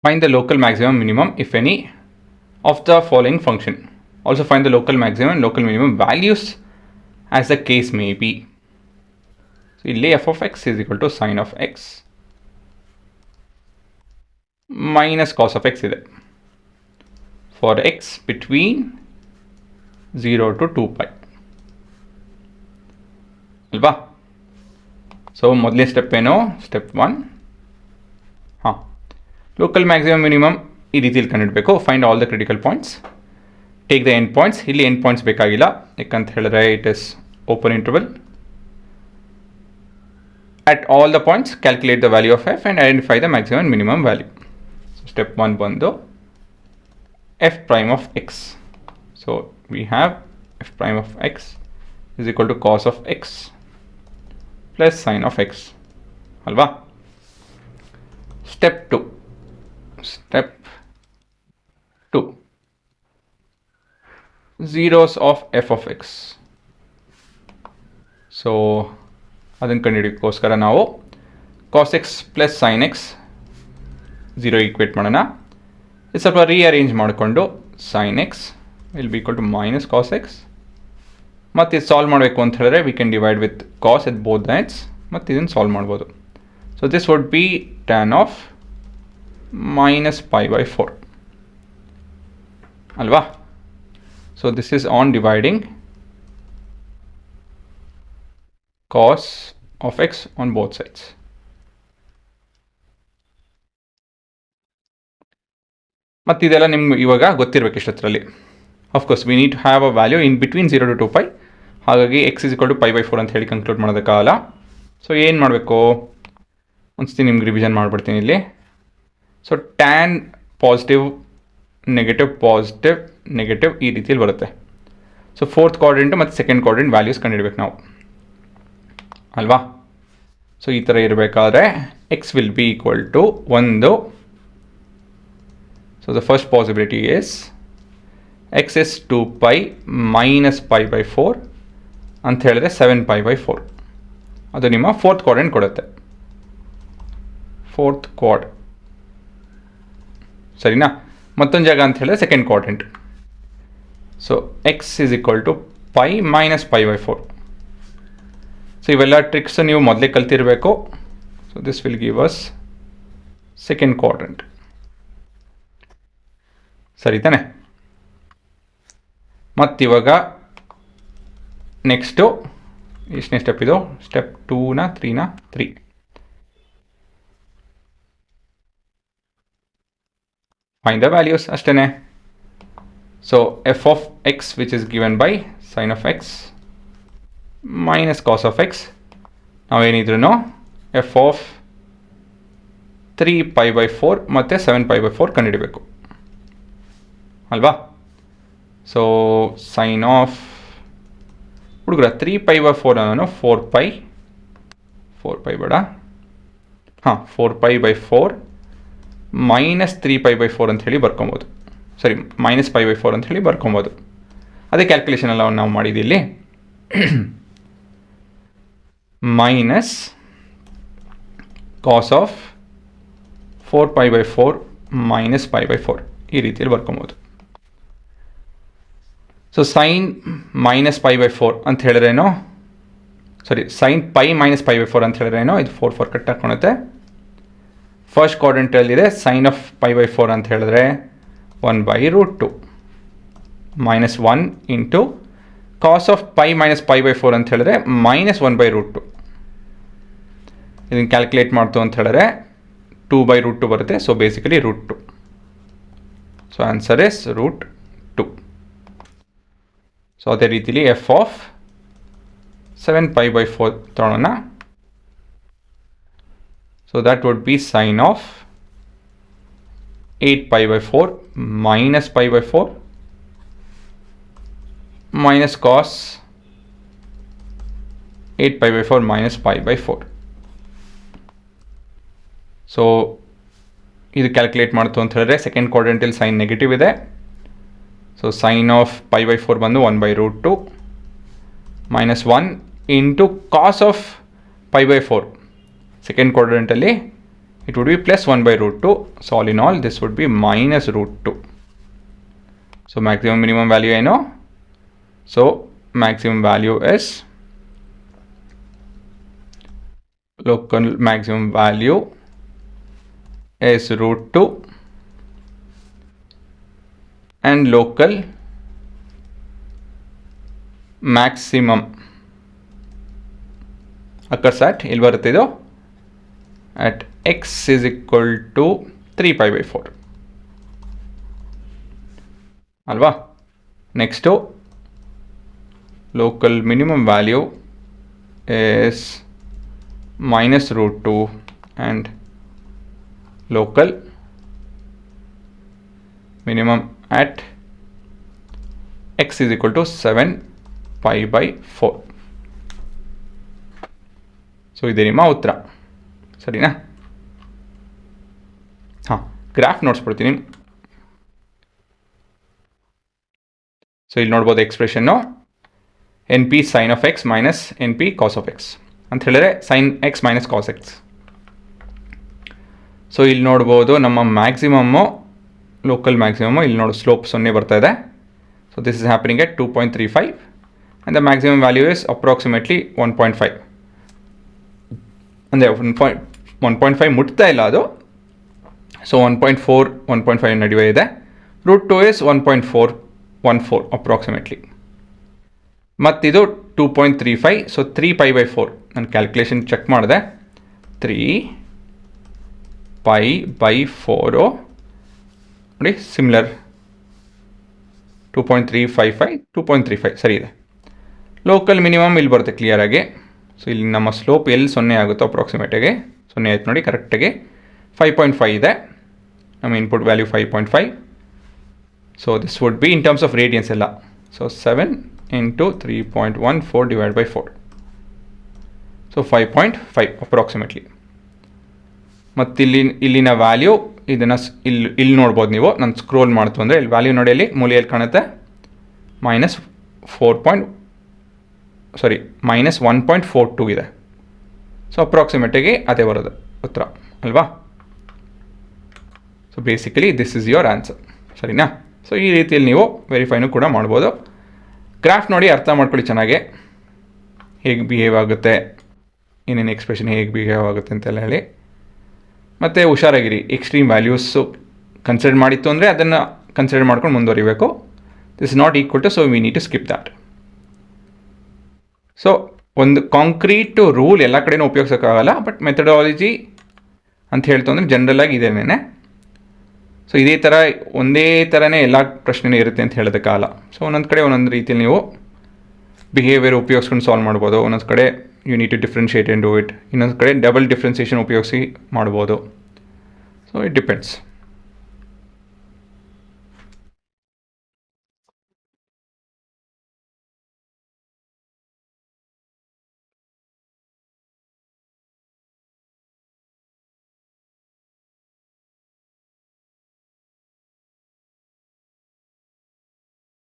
Find the local maximum minimum if any of the following function. Also find the local maximum and local minimum values as the case may be. So ಇಲ್ಲಿ f of x is equal to sin of x minus cos of x ಇದೆ for x between 0 to 2 pi ಅಲ್ವಾ. So ಮೊದಲನೇ step ಏನು, step 1 local maximum minimum ಈ ರೀತಿಯಲ್ಲಿ ಕಂಡುಹಿಡಬೇಕು. Find all the critical points, take the end points. ಇಲ್ಲಿ end points ಬೇಕಾಗಿಲ್ಲ, ಯಾಕಂತ ಹೇಳಿದ್ರೆ it is open interval. At all the points calculate the value of f and identify the maximum and minimum value. So step 1 ಬಂದು f prime of x. So we have f prime of x is equal to cos of x plus sine of x ಅಲ್ವಾ. Step 2 zeros of f of x. So ಅದನ್ನು ಕಂಡುಹಿಡಿಯೋಕ್ಕೋಸ್ಕರ ನಾವು cos x plus sine x 0 equate ಮಾಡೋಣ. ಇದು ಸ್ವಲ್ಪ rearrange ಮಾಡಿಕೊಂಡು sine x will be equal to minus cos x. ಮತ್ತು ಇದು ಸಾಲ್ವ್ ಮಾಡಬೇಕು ಅಂತ ಹೇಳಿದ್ರೆ we can divide with cos at both the ends ಮತ್ತು ಇದನ್ನು ಸಾಲ್ವ್ ಮಾಡ್ಬೋದು. So this would be tan of minus pi by 4 alva. So this is on dividing cos of x on both sides. ಮತ್ತು ಇದೆಲ್ಲ ನಿಮ್ಗೆ ಇವಾಗ ಗೊತ್ತಿರಬೇಕು ಇಷ್ಟರಲ್ಲಿ. Of course we need to have a value in between 0 to 2 pi. ಹಾಗಾಗಿ x is equal to pi by 4 ಅಂತ ಹೇಳಿ conclude ಮಾಡೋದಕ್ಕಾಗಲ್ಲ. So ಏನು ಮಾಡಬೇಕು ಒಂದ್ಸತಿ ನಿಮ್ಗೆ ರಿವಿಷನ್ ಮಾಡಿಬಿಡ್ತೀನಿ ಇಲ್ಲಿ. ಸೊ ಟ್ಯಾನ್ ಪಾಸಿಟಿವ್ ನೆಗೆಟಿವ್ ಈ ರೀತಿಯಲ್ಲಿ ಬರುತ್ತೆ. ಸೊ ಫೋರ್ತ್ ಕ್ವಾಡ್ರೆಂಟು ಮತ್ತು ಸೆಕೆಂಡ್ ಕ್ವಾಡ್ರೆಂಟ್ ವ್ಯಾಲ್ಯೂಸ್ ಕಂಡುಹಿಡಬೇಕು ನಾವು ಅಲ್ವಾ. ಸೊ ಈ ಥರ ಇರಬೇಕಾದ್ರೆ x will be equal to 1. So the first possibility is x is 2 pi minus pi by 4 ಅಂತ ಹೇಳಿದ್ರೆ 7 pi by 4. ಅದು ನಿಮ್ಮ ಫೋರ್ತ್ ಕ್ವಾಡ್ರೆಂಟ್ ಕೊಡುತ್ತೆ. ಫೋರ್ತ್ ಕ್ವಾಡ್ ಸರಿನಾ. ಮತ್ತೊಂದು ಜಾಗ ಅಂತ ಹೇಳಿದ್ರೆ second quadrant. So x is equal to pi minus pi by 4. So ಇವೆಲ್ಲ ಟ್ರಿಕ್ಸ್ ನೀವು ಮೊದಲೇ ಕಲ್ತಿರಬೇಕು. So this will give us second quadrant. ಸರಿ ತಾನೆ. ಮತ್ತಿವಾಗ ನೆಕ್ಸ್ಟು ಎಷ್ಟನೇ ಸ್ಟೆಪ್ ಇದು, ಸ್ಟೆಪ್ 2 3 find the values ಅಷ್ಟೇ. So f of x which is given by sine of x minus cos of x. ನಾವೇನಿದ್ರು ಎಫ್ ಆಫ್ 3 pi by 4 ಮತ್ತು 7 pi by 4 ಕಂಡುಹಿಡಬೇಕು ಅಲ್ವಾ. So sine of ಹುಡುಗರ 3 pi by 4 ನಾನು 4 pi ಬೇಡ 4 pi by 4 minus 3 pi by 4 ಅಂತ ಹೇಳಿ ಬರ್ಕೊಬೋದು. ಸರಿ, minus pi by 4 ಅಂತ ಹೇಳಿ ಬರ್ಕೊಬೋದು. ಅದೇ ಕ್ಯಾಲ್ಕುಲೇಷನ್ ಎಲ್ಲ ನಾವು ಮಾಡಿದ್ದಿಲ್ಲಿ. Minus cos of 4 pi by 4 minus pi by 4 ಈ ರೀತಿಯಲ್ಲಿ ಬರ್ಕೊಬೋದು. So sine minus pi by 4 ಅಂತ ಹೇಳಿದ್ರೇನೋ, sorry sine pi minus pi by 4 ಅಂತ ಹೇಳಿದ್ರೇನೋ ಇದು 4 ಕಟ್ ಹಾಕೊಳುತ್ತೆ. ಫಸ್ಟ್ ಕ್ವಾಡ್ರೆಂಟಲ್ಲಿದೆ ಸೈನ್ ಆಫ್ pi by 4 ಅಂತ ಹೇಳಿದ್ರೆ 1/√2 minus 1 into cos of pi minus pi by 4 ಅಂತ ಹೇಳಿದ್ರೆ ಮೈನಸ್ 1/√2. ಇದನ್ನು ಕ್ಯಾಲ್ಕುಲೇಟ್ ಮಾಡ್ತು ಅಂತ ಹೇಳಿದ್ರೆ 2/√2 ಬರುತ್ತೆ. So basically √2. So answer is √2. So ಅದೇ ರೀತಿಲಿ ಎಫ್ ಆಫ್ 7 pi by 4 ತಗೊಳ್ಳೋಣ. So that would be sine of 8 pi by 4 minus pi by 4 minus cos 8 pi by 4 minus pi by 4. So ಇದು calculate ಮಾಡ್ತು ಅಂತ ಹೇಳಿದ್ರೆ ಸೆಕೆಂಡ್ ಕ್ವಾಡ್ರೆಂಟಲ್ಲಿ sine negative ಇದೆ. So sine of pi by 4 ಬಂದು 1/√2 minus 1 into cos of pi by 4 second ಕ್ವಾಡ್ರೆಂಟಲ್ಲಿ it would be plus 1 by root 2. So all in all, this would be minus root 2. So maximum minimum value I know. So maximum value is local maximum value is root 2 and local maximum occurs at ಇಲ್ಲಿ ಬರುತ್ತೆ ಇದು at x is equal to 3 pi by 4 ಅಲ್ವಾ. Next local minimum value is minus root 2 and local minimum at x is equal to 7 pi by 4. So ಇದೆ ನಿಮ್ಮ ಉತ್ತರ, ಸರಿನಾ? ಹಾಂ, graph ನೋಡ್ಸ್ಬಿಡ್ತೀನಿ. So ಇಲ್ಲಿ ನೋಡ್ಬೋದು ಎಕ್ಸ್ಪ್ರೆಷನ್ನು n p sine of x minus n p cos of x ಅಂತ ಹೇಳಿದ್ರೆ sine x minus cos x. So ಇಲ್ಲಿ ನೋಡ್ಬೋದು ನಮ್ಮ ಮ್ಯಾಕ್ಸಿಮಮ್ಮು ಲೋಕಲ್ ಮ್ಯಾಕ್ಸಿಮಮ್ಮು ಇಲ್ಲಿ ನೋಡಿ ಸ್ಲೋಪ್ 0 ಬರ್ತಾ ಇದೆ. So this is happening at 2.35 and the maximum value is approximately 1.5. ಅಂದರೆ 1.5 ಮುಟ್ತಾ ಇಲ್ಲ ಅದು. ಸೊ 1.4 1.5 ನಡುವೆ ಇದೆ. Root 2 is 1.414 approximately. ಮತ್ತಿದು 2.35. ಸೊ 3 pi by 4 ನಾನು ಕ್ಯಾಲ್ಕುಲೇಷನ್ ಚೆಕ್ ಮಾಡಿದೆ. 3 pi by 4 ನೋಡಿ ಸಿಮಿಲರ್ 2.355 2.35 ಸರಿ ಇದೆ. ಲೋಕಲ್ ಮಿನಿಮಮ್ ಇಲ್ಲಿ ಬರುತ್ತೆ ಕ್ಲಿಯರಾಗಿ. ಸೊ ಇಲ್ಲಿ ನಮ್ಮ ಸ್ಲೋಪ್ ಎಲ್ಲಿ 0 ಆಗುತ್ತೋ ಅಪ್ರಾಕ್ಸಿಮೇಟಾಗಿ 0 ಆಯ್ತು ನೋಡಿ ಕರೆಕ್ಟಾಗಿ. 5.5 ಇದೆ ನಮ್ಮ input value 5.5. So this would be in terms of radians ಎಲ್ಲ. So 7 into 3.14 divided by 4. So 5.5 approximately. ಮತ್ತು ಇಲ್ಲಿನ ವ್ಯಾಲ್ಯೂ ಇದನ್ನು ಇಲ್ಲಿ ನೋಡ್ಬೋದು ನೀವು. ನಾನು ಸ್ಕ್ರೋಲ್ ಮಾಡ್ತು ಅಂದರೆ ಇಲ್ಲಿ ವ್ಯಾಲ್ಯೂ ನೋಡಿ, ಅಲ್ಲಿ ಮೂಲೆಯಲ್ಲಿ ಕಾಣುತ್ತೆ -1.42 ಇದೆ. ಸೊ ಅಪ್ರಾಕ್ಸಿಮೇಟಾಗಿ ಅದೇ ಬರೋದು ಉತ್ತರ ಅಲ್ವಾ. So basically this is your answer, ಸರಿನಾ? ಸೊ ಈ ರೀತಿಯಲ್ಲಿ ನೀವು ವೆರಿಫೈನೂ ಕೂಡ ಮಾಡ್ಬೋದು. ಗ್ರಾಫ್ ನೋಡಿ ಅರ್ಥ ಮಾಡ್ಕೊಳ್ಳಿ ಚೆನ್ನಾಗೆ, ಹೇಗೆ ಬಿಹೇವ್ ಆಗುತ್ತೆ, ಏನೇನು ಎಕ್ಸ್ಪ್ರೆಷನ್ ಹೇಗೆ ಬಿಹೇವ್ ಆಗುತ್ತೆ ಅಂತೆಲ್ಲ ಹೇಳಿ. ಮತ್ತು ಹುಷಾರಾಗಿರಿ, ಎಕ್ಸ್ಟ್ರೀಮ್ ವ್ಯಾಲ್ಯೂಸು ಕನ್ಸಿಡರ್ ಮಾಡಿತ್ತು ಅಂದರೆ ಅದನ್ನು ಕನ್ಸಿಡರ್ ಮಾಡ್ಕೊಂಡು ಮುಂದುವರಿಬೇಕು. This is not equal to, so we need to skip that. So ಒಂದು ಕಾಂಕ್ರೀಟ್ ರೂಲ್ ಎಲ್ಲ ಕಡೆನೂ ಉಪಯೋಗಿಸೋಕ್ಕಾಗಲ್ಲ, ಬಟ್ ಮೆಥಡಾಲಜಿ ಅಂತ ಹೇಳ್ತು ಅಂದರೆ ಜನರಲಾಗಿ ಇದೇನೇ. ಸೊ ಇದೇ ಥರ ಒಂದೇ ಥರನೇ ಎಲ್ಲ ಪ್ರಶ್ನೆನೂ ಇರುತ್ತೆ ಅಂತ ಹೇಳೋದಕ್ಕಾಗಲ್ಲ. ಸೊ ಒಂದೊಂದು ಕಡೆ ಒಂದೊಂದು ರೀತಿಯಲ್ಲಿ ನೀವು ಬಿಹೇವಿಯರ್ ಉಪಯೋಗಿಸ್ಕೊಂಡು ಸಾಲ್ವ್ ಮಾಡ್ಬೋದು. ಒಂದೊಂದು ಕಡೆ you need to differentiate and do it. ಇನ್ನೊಂದು ಕಡೆ ಡಬಲ್ ಡಿಫ್ರೆನ್ಸಿಯೇಷನ್ ಉಪಯೋಗಿಸಿ ಮಾಡ್ಬೋದು. So it depends.